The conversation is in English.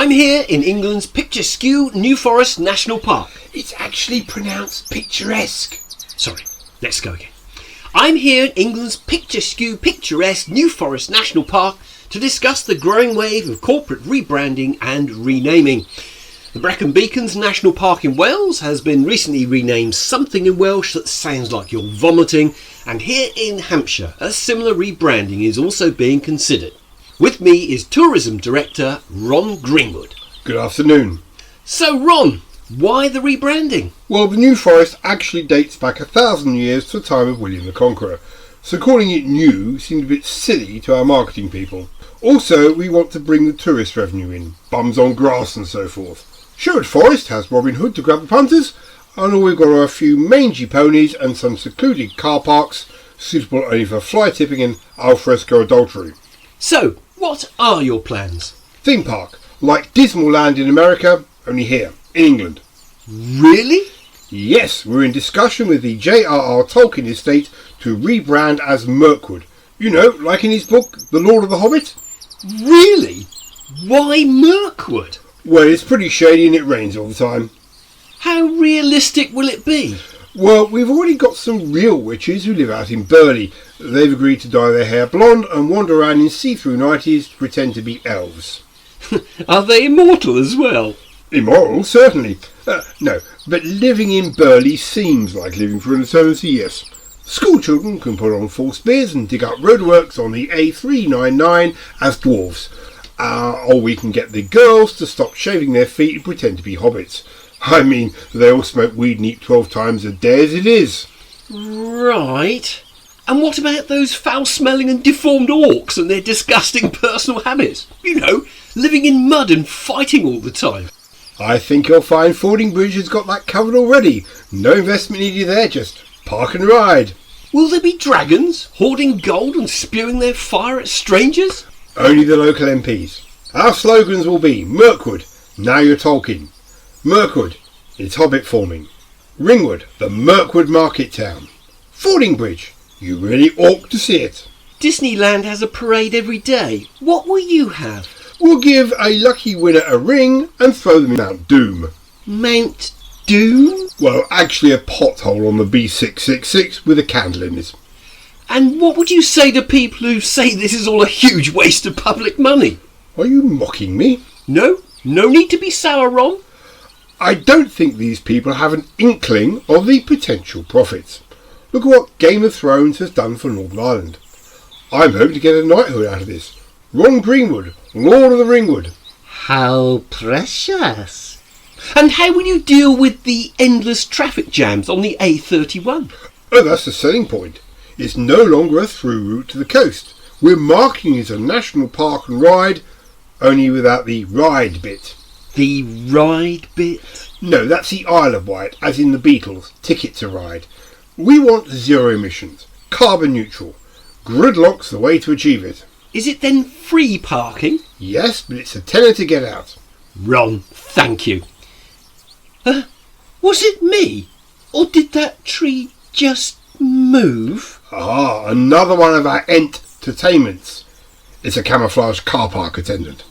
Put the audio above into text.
I'm here in England's picturesque New Forest National Park. It's actually pronounced picturesque. Sorry, let's go again. I'm here in England's picturesque New Forest National Park to discuss the growing wave of corporate rebranding and renaming. The Brecon Beacons National Park in Wales has been recently renamed something in Welsh that sounds like you're vomiting, and here in Hampshire a similar rebranding is also being considered. With me is Tourism Director Ron Greenwood. Good afternoon. So Ron, why the rebranding? Well, the New Forest actually dates back 1,000 years to the time of William the Conqueror, so calling it new seemed a bit silly to our marketing people. Also, we want to bring the tourist revenue in, bums on grass and so forth. Sherwood Forest has Robin Hood to grab the punters, and all we've got are a few mangy ponies and some secluded car parks, suitable only for fly tipping and alfresco adultery. So, what are your plans? Theme park, like Dismal Land in America, only here, in England. Really? Yes, we're in discussion with the J.R.R. Tolkien estate to rebrand as Mirkwood. You know, like in his book, The Lord of the Hobbit? Really? Why Mirkwood? Well, it's pretty shady and it rains all the time. How realistic will it be? Well, we've already got some real witches who live out in Burley. They've agreed to dye their hair blonde and wander around in see-through nighties to pretend to be elves. Are they immortal as well? Immoral, certainly. No, but living in Burley seems like living for an eternity, yes. School children can put on false beards and dig up roadworks on the A399 as dwarves. Or we can get the girls to stop shaving their feet and pretend to be hobbits. I mean, they all smoke weed and eat 12 times a day as it is. Right. And what about those foul-smelling and deformed orcs and their disgusting personal habits? You know, living in mud and fighting all the time. I think you'll find Fordingbridge has got that covered already. No investment needed there, just park and ride. Will there be dragons hoarding gold and spewing their fire at strangers? Only the local MPs. Our slogans will be Mirkwood, now you're talking. Mirkwood, it's hobbit forming. Ringwood, the Mirkwood market town. Fordingbridge, you really ought to see it. Disneyland has a parade every day. What will you have? We'll give a lucky winner a ring and throw them in Mount Doom. Mount Doom? Well, actually a pothole on the B666 with a candle in it. And what would you say to people who say this is all a huge waste of public money? Are you mocking me? No need to be sour, Ron. I don't think these people have an inkling of the potential profits. Look at what Game of Thrones has done for Northern Ireland. I'm hoping to get a knighthood out of this. Ron Greenwood, Lord of the Ringwood. How precious. And how will you deal with the endless traffic jams on the A31? Oh, that's the selling point. It's no longer a through route to the coast. We're marketing it as a national park and ride, only without the ride bit. The ride bit? No, that's the Isle of Wight, as in the Beatles, Ticket to Ride. We want zero emissions, carbon neutral. Gridlock's the way to achieve it. Is it then free parking? Yes, but it's a tenner to get out. Ron, thank you. Was it me? Or did that tree just move? Ah, another one of our entertainments. It's a camouflage car park attendant.